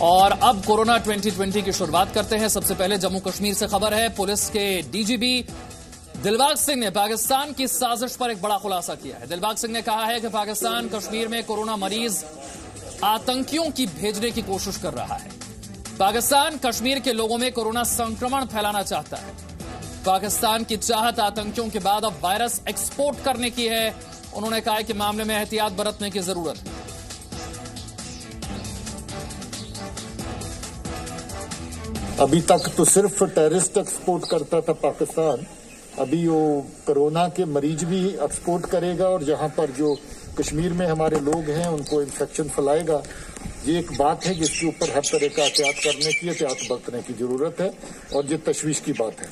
और अब कोरोना 2020 की शुरुआत करते हैं। सबसे पहले जम्मू कश्मीर से खबर है। पुलिस के डीजीपी दिलबाग सिंह ने पाकिस्तान की साजिश पर एक बड़ा खुलासा किया है। दिलबाग सिंह ने कहा है कि पाकिस्तान कश्मीर में कोरोना मरीज आतंकियों की भेजने की कोशिश कर रहा है। पाकिस्तान कश्मीर के लोगों में कोरोना संक्रमण फैलाना चाहता है। पाकिस्तान की चाहत आतंकियों के बाद अब वायरस एक्सपोर्ट करने की है। उन्होंने कहा है कि मामले में एहतियात बरतने की जरूरत है। अभी तक तो सिर्फ टेररिस्ट एक्सपोर्ट करता था पाकिस्तान, अभी वो कोरोना के मरीज भी एक्सपोर्ट करेगा और जहां पर जो कश्मीर में हमारे लोग हैं उनको इन्फेक्शन फैलाएगा। ये एक बात है जिसके ऊपर हर तरह का एहतियात करने की, एहतियात बरतने की जरूरत है और ये तशवीश की बात है।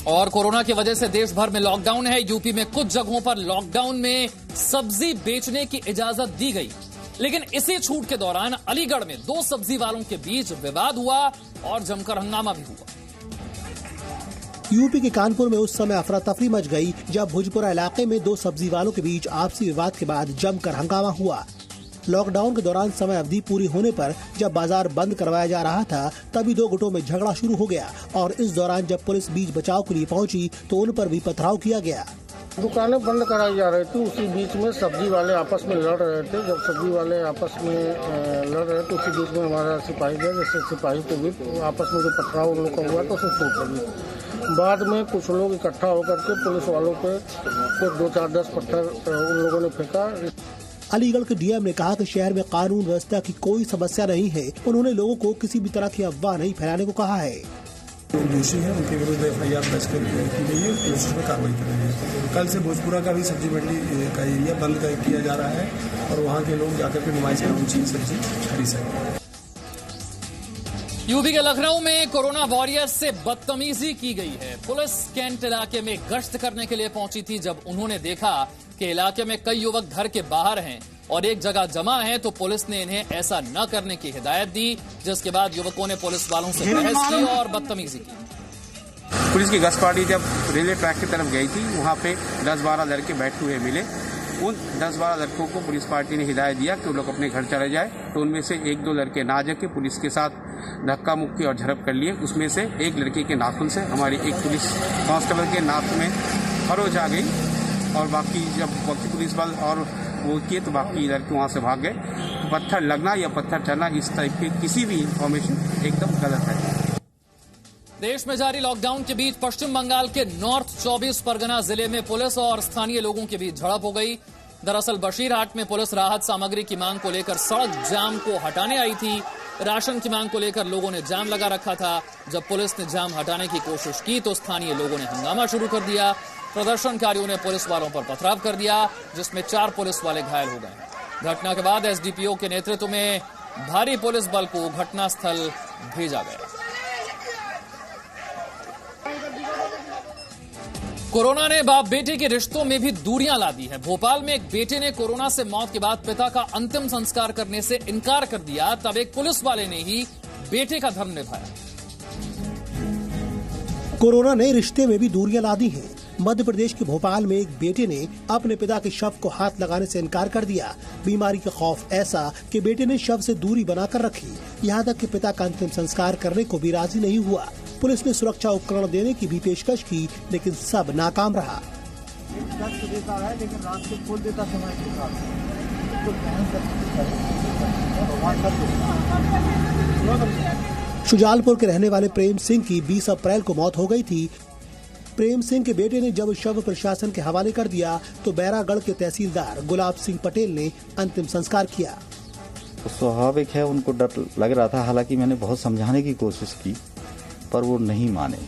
और कोरोना की वजह से देश भर में लॉकडाउन है। यूपी में कुछ जगहों पर लॉकडाउन में सब्जी बेचने की इजाजत दी गई, लेकिन इसी छूट के दौरान अलीगढ़ में दो सब्जी वालों के बीच विवाद हुआ और जमकर हंगामा भी हुआ। यूपी के कानपुर में उस समय अफरा तफरी मच गई जब भुजपुरा इलाके में दो सब्जी वालों के बीच आपसी विवाद के बाद जमकर हंगामा हुआ। लॉकडाउन के दौरान समय अवधि पूरी होने पर जब बाजार बंद करवाया जा रहा था तभी दो गुटों में झगड़ा शुरू हो गया और इस दौरान जब पुलिस बीच बचाव के लिए पहुंची तो उन पर भी पथराव किया गया। दुकानें बंद कराई जा रही थी, उसी बीच में सब्जी वाले आपस में लड़ रहे थे। जब सब्जी वाले आपस में लड़ रहे थे उसी बीच में हमारा सिपाही गया, जैसे सिपाही के बीच आपस में जो पथराव उन लोग का हुआ तो उसे छूट लगी। बाद में कुछ लोग इकट्ठा होकर के पुलिस वालों पे 2-4-10 पत्थर उन लोगों ने फेंका। अलीगढ़ के डीएम ने कहा कि शहर में कानून व्यवस्था की कोई समस्या नहीं है। उन्होंने लोगों को किसी भी तरह की अफवाह नहीं फैलाने को कहा है। जो दोषी है उनके विरुद्ध एफआईआर दर्ज की गई है, पुलिस में कार्रवाई करेंगे। कल से भोजपुरा का भी सब्जी मंडी का एरिया बंद किया जा रहा है और वहाँ के लोग जाकर के नुमाइश में ऊंची सब्जी खरीद सकें। यूपी के लखनऊ में कोरोना वॉरियर्स से बदतमीजी की गई है। पुलिस कैंट इलाके में गश्त करने के लिए पहुंची थी। जब उन्होंने देखा कि इलाके में कई युवक घर के बाहर हैं और एक जगह जमा है तो पुलिस ने इन्हें ऐसा न करने की हिदायत दी, जिसके बाद युवकों ने पुलिस वालों से बहस की और बदतमीजी की। पुलिस की गश्त पार्टी जब रेलवे ट्रैक की तरफ गई थी वहां पे 10-12 लड़के बैठे हुए मिले। उन 10-12 लड़कों को पुलिस पार्टी ने हिदायत दिया कि वो लोग अपने घर चले जाए, तो उनमें से 1-2 लड़के ना जाके पुलिस के साथ धक्का मुक्की और झड़प कर लिए। उसमें से एक लड़के के नाखून से हमारी एक पुलिस कांस्टेबल के नाक में खरोच आ गई और बाकी पुलिस बल और वो किए तो बाकी लड़के वहाँ से भाग गए। पत्थर लगना या पत्थर चलना इस टाइप की किसी भी इंफॉर्मेशन एकदम गलत है। देश में जारी लॉकडाउन के बीच पश्चिम बंगाल के नॉर्थ 24 परगना जिले में पुलिस और स्थानीय लोगों के बीच झड़प हो गई। दरअसल बशीरहाट में पुलिस राहत सामग्री की मांग को लेकर सड़क जाम को हटाने आई थी। राशन की मांग को लेकर लोगों ने जाम लगा रखा था। जब पुलिस ने जाम हटाने की कोशिश की तो स्थानीय लोगों ने हंगामा शुरू कर दिया। प्रदर्शनकारियों ने पुलिस वालों पर पथराव कर दिया, जिसमें 4 पुलिस वाले घायल हो गए। घटना के बाद एसडीपीओ के नेतृत्व में भारी पुलिस बल को घटनास्थल भेजा गया। कोरोना ने बाप बेटे के रिश्तों में भी दूरियां ला दी है। भोपाल में एक बेटे ने कोरोना से मौत के बाद पिता का अंतिम संस्कार करने से इनकार कर दिया, तब एक पुलिस वाले ने ही बेटे का धर्म निभाया। कोरोना ने रिश्ते में भी दूरियां ला दी हैं। मध्य प्रदेश के भोपाल में एक बेटे ने अपने पिता के शव को हाथ लगाने से इनकार कर दिया। बीमारी का खौफ ऐसा कि बेटे ने शव से दूरी बनाकर रखी, यहाँ तक कि पिता का अंतिम संस्कार करने को भी राजी नहीं हुआ। पुलिस ने सुरक्षा उपकरण देने की भी पेशकश की, लेकिन सब नाकाम रहा। देता है लेकिन रात को खोल देता समय के साथ शुजालपुर के रहने वाले प्रेम सिंह की 20 अप्रैल को मौत हो गई थी। प्रेम सिंह के बेटे ने जब शव प्रशासन के हवाले कर दिया तो बैरागढ़ के तहसीलदार गुलाब सिंह पटेल ने अंतिम संस्कार किया। तो स्वाभाविक है उनको डर लग रहा था। हालांकि मैंने बहुत समझाने की कोशिश की पर वो नहीं माने।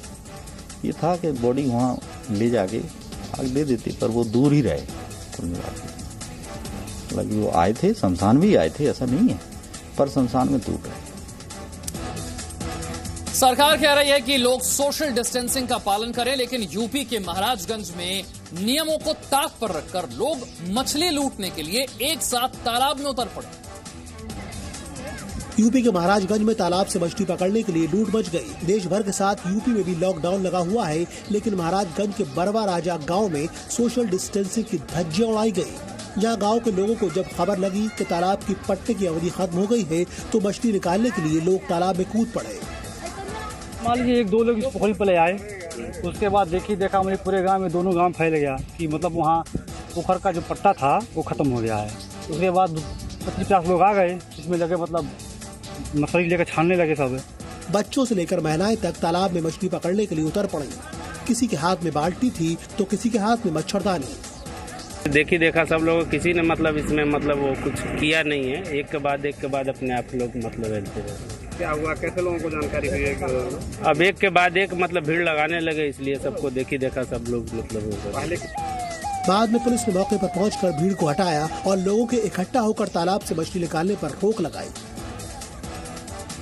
ये था कि बॉडी वहाँ ले जाके आग दे देती, पर वो दूर ही रहे। हालांकि वो आए थे, शमशान भी आए थे, ऐसा नहीं है, पर शमशान में दूर रहे। सरकार कह रही है कि लोग सोशल डिस्टेंसिंग का पालन करें, लेकिन यूपी के महाराजगंज में नियमों को ताक पर रखकर लोग मछली लूटने के लिए एक साथ तालाब में उतर पड़े। यूपी के महाराजगंज में तालाब से मछली पकड़ने के लिए लूट मच गई। देश भर के साथ यूपी में भी लॉकडाउन लगा हुआ है, लेकिन महाराजगंज के बरवा राजा गांव में सोशल डिस्टेंसिंग की धज्जियां उड़ाई गई। जहां गांव के लोगों को जब खबर लगी कि तालाब की पट्टे की अवधि खत्म हो गई है तो मछली निकालने के लिए लोग तालाब में कूद पड़े। मान लीजिए 1-2 लोग इस पोखरी पर ले आए, उसके बाद देखा मेरे पूरे गांव में, दोनों गांव फैल गया कि मतलब वहाँ पोखर का जो पट्टा था वो खत्म हो गया है। उसके बाद 25-50 लोग आ गए, इसमें लगे मतलब मछली लेकर छानने लगे सब। बच्चों से लेकर महिलाएं तक तालाब में मछली पकड़ने के लिए उतर पड़ी। किसी के हाथ में बाल्टी थी तो किसी के हाथ में मच्छरदानी। देखा सब लोग, किसी ने मतलब इसमें मतलब वो कुछ किया नहीं है। एक के बाद अपने आप लोग मतलब ऐसे क्या हुआ, कैसे लोगों को जानकारी हुई? अब एक के बाद एक मतलब भीड़ लगाने लगे, इसलिए सबको देखा सब लोग मतलब बाद में पुलिस ने मौके पर पहुंचकर भीड़ को हटाया और लोगों के इकट्ठा होकर तालाब से मछली निकालने पर रोक लगाई।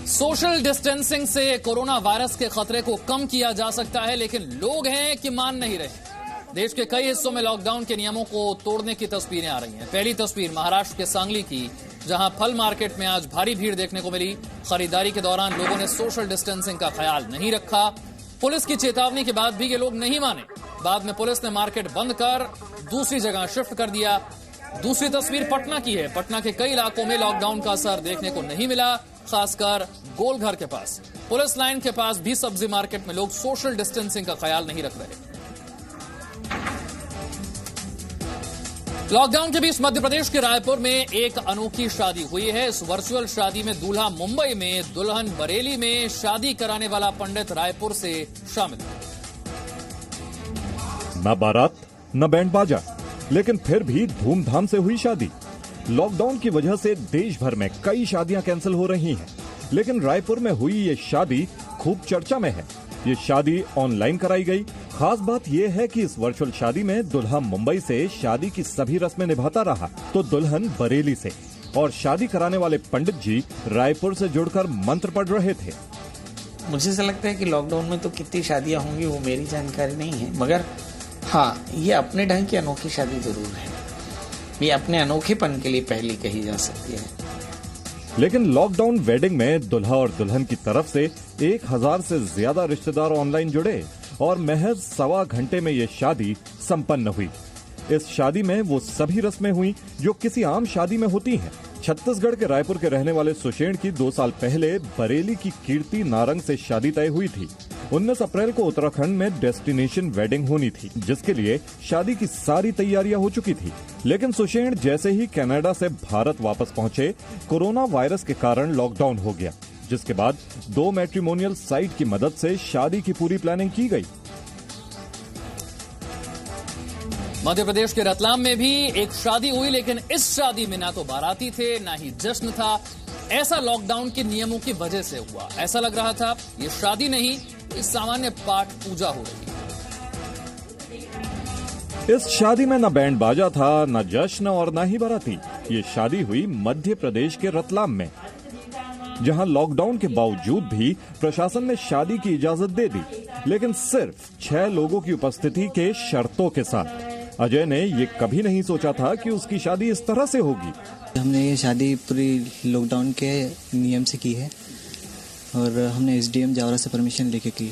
सोशल डिस्टेंसिंग से कोरोना वायरस के खतरे को कम किया जा सकता है, लेकिन लोग हैं कि मान नहीं रहे। देश के कई हिस्सों में लॉकडाउन के नियमों को तोड़ने की तस्वीरें आ रही हैं। पहली तस्वीर महाराष्ट्र के सांगली की, जहां फल मार्केट में आज भारी भीड़ देखने को मिली। खरीदारी के दौरान लोगों ने सोशल डिस्टेंसिंग का ख्याल नहीं रखा। पुलिस की चेतावनी के बाद भी ये लोग नहीं माने। बाद में पुलिस ने मार्केट बंद कर दूसरी जगह शिफ्ट कर दिया। दूसरी तस्वीर पटना की है। पटना के कई इलाकों में लॉकडाउन का असर देखने को नहीं मिला, खासकर गोलघर के पास। पुलिस लाइन के पास भी सब्जी मार्केट में लोग सोशल डिस्टेंसिंग का ख्याल नहीं रख रहे। लॉकडाउन के बीच मध्य प्रदेश के रायपुर में एक अनोखी शादी हुई है। इस वर्चुअल शादी में दूल्हा मुंबई में, दुल्हन बरेली में। शादी कराने वाला पंडित रायपुर से शामिल। न बारात न बैंड बाजा, लेकिन फिर भी धूमधाम से हुई शादी। लॉकडाउन की वजह से देश भर में कई शादियां कैंसिल हो रही हैं, लेकिन रायपुर में हुई ये शादी खूब चर्चा में है। ये शादी ऑनलाइन कराई गई। खास बात यह है कि इस वर्चुअल शादी में दुल्हा मुंबई से शादी की सभी रस्में निभाता रहा तो दुल्हन बरेली से, और शादी कराने वाले पंडित जी रायपुर से जुड़कर मंत्र पढ़ रहे थे। मुझे ऐसा लगता है कि लॉकडाउन में तो कितनी शादियां होंगी वो मेरी जानकारी नहीं है, मगर हाँ, ये अपने ढंग की अनोखी शादी जरूर है। ये अपने अनोखेपन के लिए पहली कही जा सकती है। लेकिन लॉकडाउन वेडिंग में दुल्हा और दुल्हन की तरफ से 1000 से ज्यादा रिश्तेदार ऑनलाइन जुड़े और महज 1.25 घंटे में ये शादी संपन्न हुई। इस शादी में वो सभी रस्में हुई जो किसी आम शादी में होती हैं। छत्तीसगढ़ के रायपुर के रहने वाले सुषेण की 2 साल पहले बरेली की कीर्ति नारंग से शादी तय हुई थी। 19 अप्रैल को उत्तराखंड में डेस्टिनेशन वेडिंग होनी थी, जिसके लिए शादी की सारी तैयारियां हो चुकी थी। लेकिन सुषेण जैसे ही कनाडा से भारत वापस पहुंचे, कोरोना वायरस के कारण लॉकडाउन हो गया, जिसके बाद 2 मैट्रिमोनियल साइट की मदद से शादी की पूरी प्लानिंग की गई। मध्य प्रदेश के रतलाम में भी एक शादी हुई, लेकिन इस शादी में ना तो बाराती थे ना ही जश्न था। ऐसा लॉकडाउन के नियमों की वजह से हुआ। ऐसा लग रहा था ये शादी नहीं, इस सामान्य पाठ पूजा हो रही है। इस शादी में न बैंड बाजा था, न जश्न और न ही बाराती। ये शादी हुई मध्य प्रदेश के रतलाम में, जहां लॉकडाउन के बावजूद भी प्रशासन ने शादी की इजाजत दे दी, लेकिन सिर्फ 6 लोगों की उपस्थिति के शर्तों के साथ। अजय ने ये कभी नहीं सोचा था कि उसकी शादी इस तरह से होगी। हमने ये शादी पूरी लॉकडाउन के नियम से की है और हमने एसडीएम जावरा से परमिशन लेके की।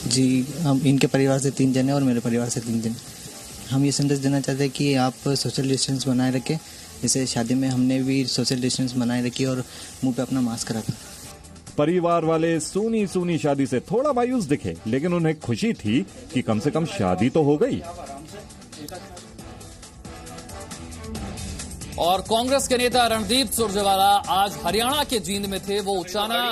जी, हम इनके परिवार से 3 जने और मेरे परिवार से 3 जने। हम ये संदेश देना चाहते हैं कि आप सोशल डिस्टेंस बनाए रखें। जैसे शादी में हमने भी सोशल डिस्टेंस बनाए रखी और मुंह पे अपना मास्क रखा। परिवार वाले सूनी सूनी शादी से थोड़ा मायूस दिखे, लेकिन उन्हें खुशी थी कि कम से कम शादी तो हो गई। और कांग्रेस के नेता रणदीप सुरजेवाला आज हरियाणा के जींद में थे। वो उचाना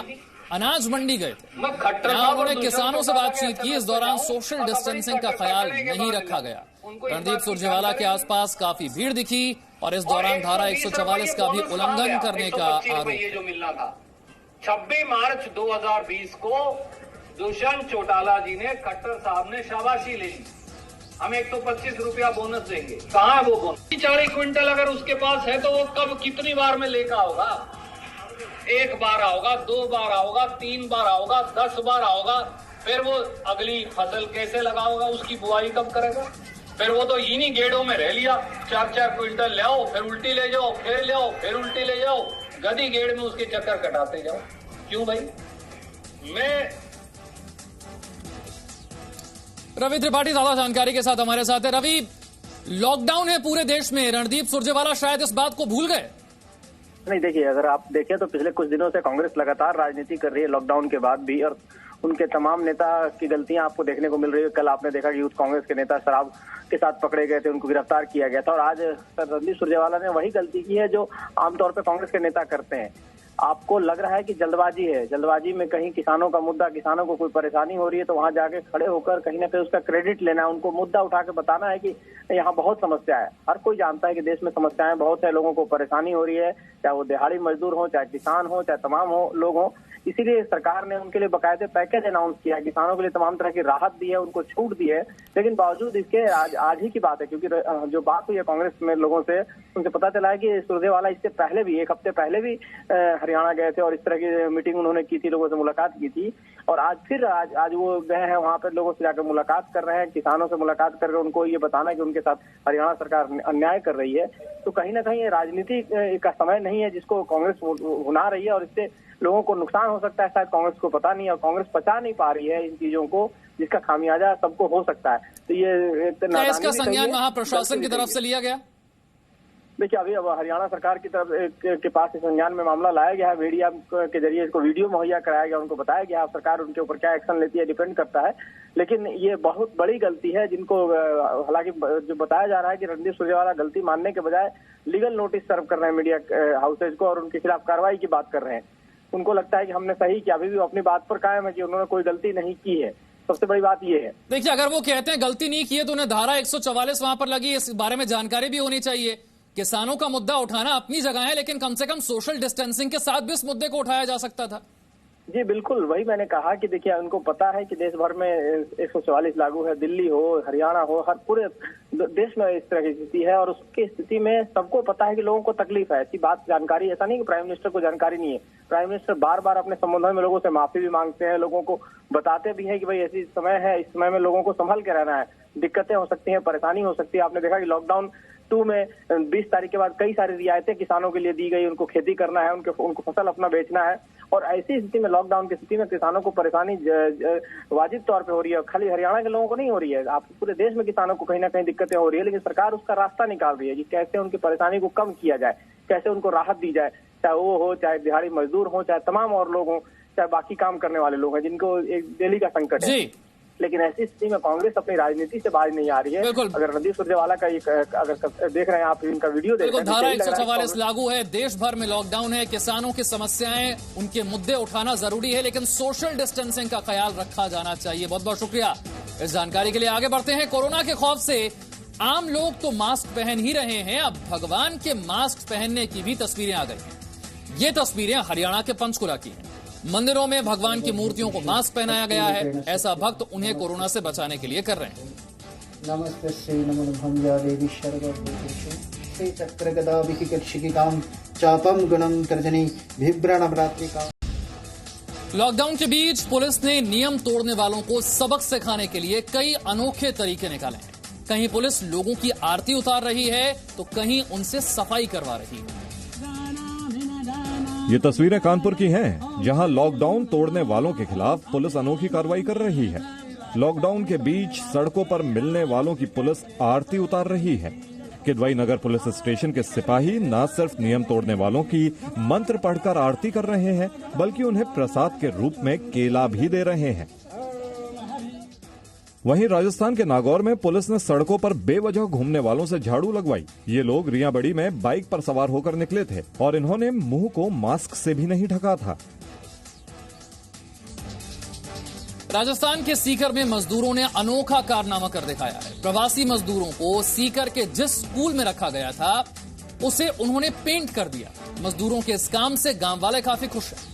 अनाज मंडी गए थे। यहां उन्होंने किसानों से बातचीत की। इस दौरान सोशल डिस्टेंसिंग का ख्याल नहीं रखा गया। रणदीप सुरजेवाला के आसपास काफी भीड़ दिखी और इस दौरान धारा 144 का भी उल्लंघन करने का आरोप। 26 मार्च 2020 को दुष्यंत चौटाला जी ने, खट्टर साहब ने शाबाशी ले ली, हम 125 रुपया बोनस देंगे। कहाँ है वो बोनस? 40 क्विंटल अगर उसके पास है तो वो कब कितनी बार में लेकर होगा? 1 बार आओगा, 2 बार आओगा, 3 बार आओगा, 10 बार आओगा। फिर वो अगली फसल कैसे लगाओगा? उसकी बुआई कब करेगा? फिर वो तो इन्हीं गेड़ों में रह लिया। 4-4 क्विंटल ले आओ, फिर उल्टी ले जाओ, फिर ले आओ, फिर उल्टी ले जाओ। गधी गेड़ में उसके चक्कर कटाते जाओ। क्यों भाई? रवि त्रिपाठी ज्यादा जानकारी के साथ हमारे साथ है। रवि, लॉकडाउन है पूरे देश में, रणदीप सुरजेवाला शायद इस बात को भूल गए। नहीं, देखिए, अगर आप देखें तो पिछले कुछ दिनों से कांग्रेस लगातार राजनीति कर रही है लॉकडाउन के बाद भी, और उनके तमाम नेता की गलतियां आपको देखने को मिल रही है। कल आपने देखा कि यूथ कांग्रेस के नेता शराब के साथ पकड़े गए थे, उनको गिरफ्तार किया गया था, और आज रणदीप सुरजेवाला ने वही गलती की है जो आमतौर पर कांग्रेस के नेता करते हैं। आपको लग रहा है कि जल्दबाजी है, जल्दबाजी में कहीं किसानों का मुद्दा, किसानों को कोई परेशानी हो रही है तो वहां जाके खड़े होकर कहीं ना कहीं उसका क्रेडिट लेना है, उनको मुद्दा उठा के बताना है कि यहाँ बहुत समस्या है। हर कोई जानता है कि देश में समस्याएं बहुत है, लोगों को परेशानी हो रही है, चाहे वो दिहाड़ी मजदूर हो, चाहे किसान हो, चाहे तमाम लोग हो। इसीलिए सरकार ने उनके लिए बकायदे पैकेज अनाउंस किया है, किसानों के लिए तमाम तरह की राहत दी है, उनको छूट दी है। लेकिन बावजूद इसके आज ही की बात है, क्योंकि जो बात हुई है कांग्रेस में लोगों से, उनसे पता चला है कि सुरजेवाला इससे पहले भी, एक हफ्ते पहले भी हरियाणा गए थे और इस तरह की मीटिंग उन्होंने की थी, लोगों से मुलाकात की थी, और आज वो गए हैं वहां पर, लोगों से जाकर मुलाकात कर रहे हैं, किसानों से मुलाकात करके उनको ये बताना कि उनके साथ हरियाणा सरकार अन्याय कर रही है। तो कहीं ना कहीं ये राजनीति का समय नहीं है जिसको कांग्रेस भुना रही है, और इससे लोगों को नुकसान हो सकता है। शायद कांग्रेस को पता नहीं है और कांग्रेस पचा नहीं पा रही है इन चीजों को, जिसका खामियाजा सबको हो सकता है। तो ये इसका संज्ञान वहां प्रशासन की तरफ से लिया गया? देखिए, अभी अब हरियाणा सरकार की तरफ के पास इस संज्ञान में मामला लाया गया है, मीडिया के जरिए इसको वीडियो मुहैया कराया गया, उनको बताया गया, सरकार उनके ऊपर क्या एक्शन लेती है डिपेंड करता है। लेकिन ये बहुत बड़ी गलती है जिनको, हालांकि जो बताया जा रहा है कि रणदीप सुरजेवाला गलती मानने के बजाय लीगल नोटिस सर्व कर रहे हैं मीडिया हाउसेज को और उनके खिलाफ कार्रवाई की बात कर रहे हैं। उनको लगता है कि हमने सही किया, अभी भी अपनी बात पर कायम है कि उन्होंने कोई गलती नहीं की है। सबसे बड़ी बात ये है, देखिए, अगर वो कहते हैं गलती नहीं की है तो उन्हें धारा 144 वहां पर लगी, इस बारे में जानकारी भी होनी चाहिए। किसानों का मुद्दा उठाना अपनी जगह है, लेकिन कम से कम सोशल डिस्टेंसिंग के साथ भी इस मुद्दे को उठाया जा सकता था। जी बिल्कुल, वही मैंने कहा कि देखिए, उनको पता है कि देश भर में 144 लागू है, दिल्ली हो, हरियाणा हो, हर पूरे देश में इस तरह की स्थिति है, और उसकी स्थिति में सबको पता है कि लोगों को तकलीफ है। ऐसी बात, जानकारी, ऐसा नहीं कि प्राइम मिनिस्टर को जानकारी नहीं है। प्राइम मिनिस्टर बार बार अपने संबोधन में लोगों से माफी भी मांगते हैं, लोगों को बताते भी हैं कि भाई ऐसी समय है, इस समय में लोगों को संभल के रहना है, दिक्कतें हो सकती हैं, परेशानी हो सकती है। आपने देखा कि लॉकडाउन 2 में 20 तारीख के बाद कई सारी रियायतें किसानों के लिए दी गई, उनको खेती करना है, उनको फसल अपना बेचना है, और ऐसी स्थिति में, लॉकडाउन की स्थिति में किसानों को परेशानी वाजिब तौर पे हो रही है। खाली हरियाणा के लोगों को नहीं हो रही है, आप पूरे देश में किसानों को कहीं ना कहीं दिक्कतें हो रही है, लेकिन सरकार उसका रास्ता निकाल रही है कि कैसे उनकी परेशानी को कम किया जाए, कैसे उनको राहत दी जाए, चाहे वो हो, चाहे दिहाड़ी मजदूर हो, चाहे तमाम और लोग हों, चाहे बाकी काम करने वाले लोग हैं जिनको एक डेली का संकट है। लेकिन ऐसी स्थिति में कांग्रेस अपनी राजनीति से बाहर नहीं आ रही है। अगर रणदीप सुरजेवाला का अगर देख रहे हैं आप, इनका वीडियो देख रहे हैं, धारा 144 लागू है, देश भर में लॉकडाउन है, किसानों की समस्याएं, उनके मुद्दे उठाना जरूरी है, लेकिन सोशल डिस्टेंसिंग का ख्याल रखा जाना चाहिए। बहुत बहुत शुक्रिया इस जानकारी के लिए। आगे बढ़ते हैं। कोरोना के खौफ से आम लोग तो मास्क पहन ही रहे हैं, अब भगवान के मास्क पहनने की भी तस्वीरें आ गई हैं। ये तस्वीरें हरियाणा के पंचकुला की हैं। मंदिरों में भगवान की मूर्तियों को मास्क पहनाया गया है, ऐसा भक्त उन्हें कोरोना से बचाने के लिए कर रहे हैं। नमस्ते नमो भंजा देवी सर्वभूतेषु श्री चक्र गदा विकिकर्षिकाम चापम गुणम तर्जनी भिभ्रणम रात्रिका। लॉकडाउन के बीच पुलिस ने नियम तोड़ने वालों को सबक सिखाने के लिए कई अनोखे तरीके निकाले हैं। कहीं पुलिस लोगों की आरती उतार रही है तो कहीं उनसे सफाई करवा रही है। ये तस्वीरें कानपुर की हैं, जहां लॉकडाउन तोड़ने वालों के खिलाफ पुलिस अनोखी कार्रवाई कर रही है। लॉकडाउन के बीच सड़कों पर मिलने वालों की पुलिस आरती उतार रही है। किदवई नगर पुलिस स्टेशन के सिपाही न सिर्फ नियम तोड़ने वालों की मंत्र पढ़कर आरती कर रहे हैं, बल्कि उन्हें प्रसाद के रूप में केला भी दे रहे हैं। वहीं राजस्थान के नागौर में पुलिस ने सड़कों पर बेवजह घूमने वालों से झाड़ू लगवाई। ये लोग रियाबड़ी में बाइक पर सवार होकर निकले थे और इन्होंने मुंह को मास्क से भी नहीं ढका था। राजस्थान के सीकर में मजदूरों ने अनोखा कारनामा कर दिखाया है। प्रवासी मजदूरों को सीकर के जिस स्कूल में रखा गया था उसे उन्होंने पेंट कर दिया। मजदूरों के इस काम से गांव वाले काफी खुश हैं।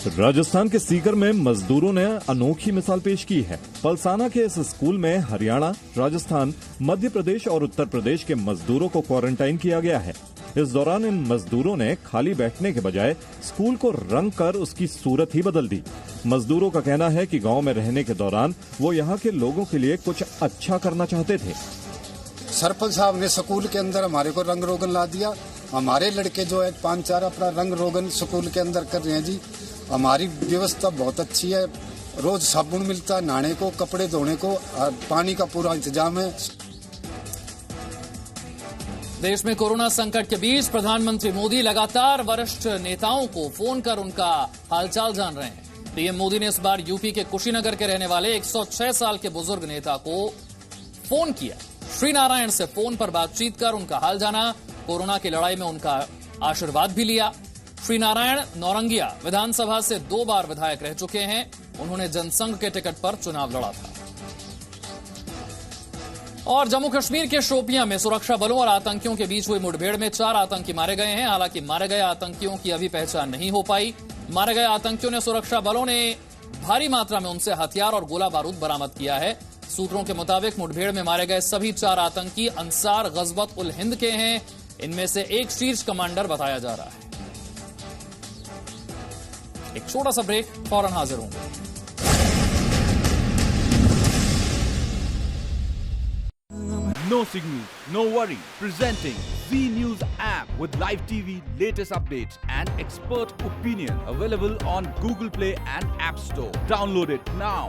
राजस्थान के सीकर में मजदूरों ने अनोखी मिसाल पेश की है। पलसाना के इस स्कूल में हरियाणा, राजस्थान, मध्य प्रदेश और उत्तर प्रदेश के मजदूरों को क्वारंटाइन किया गया है। इस दौरान इन मजदूरों ने खाली बैठने के बजाय स्कूल को रंग कर उसकी सूरत ही बदल दी। मजदूरों का कहना है कि गांव में रहने के दौरान वो यहाँ के लोगों के लिए कुछ अच्छा करना चाहते थे। सरपंच साहब ने स्कूल के अंदर हमारे को रंग रोगन ला दिया। हमारे लड़के जो है 5-4 अपना रंग रोगन स्कूल के अंदर कर रहे हैं जी। हमारी व्यवस्था बहुत अच्छी है, रोज साबुन मिलता है, नहाने को, कपड़े धोने को, पानी का पूरा इंतजाम है। देश में कोरोना संकट के बीच प्रधानमंत्री मोदी लगातार वरिष्ठ नेताओं को फोन कर उनका हालचाल जान रहे हैं। पीएम मोदी ने इस बार यूपी के कुशीनगर के रहने वाले 106 साल के बुजुर्ग नेता को फोन किया। श्रीनारायण से फोन पर बातचीत कर उनका हाल जाना, कोरोना की लड़ाई में उनका आशीर्वाद भी लिया। श्रीनारायण नौरंगिया विधानसभा से 2 बार विधायक रह चुके हैं। उन्होंने जनसंघ के टिकट पर चुनाव लड़ा था। और जम्मू कश्मीर के शोपियां में सुरक्षा बलों और आतंकियों के बीच हुई मुठभेड़ में 4 आतंकी मारे गए हैं। हालांकि मारे गए आतंकियों की अभी पहचान नहीं हो पाई। मारे गए आतंकियों ने सुरक्षा बलों ने भारी मात्रा में उनसे हथियार और गोला बारूद बरामद किया है। सूत्रों के मुताबिक मुठभेड़ में मारे गए सभी 4 आतंकी अंसार गजवत उल हिंद के हैं। इनमें से एक शीर्ष कमांडर बताया जा रहा है। एक छोटा सा ब्रेक, फौरन हाजिर होंगे। No signal, no worry. Presenting Z News app with live TV, latest updates and expert opinion. Available on Google Play and App Store. Download it now.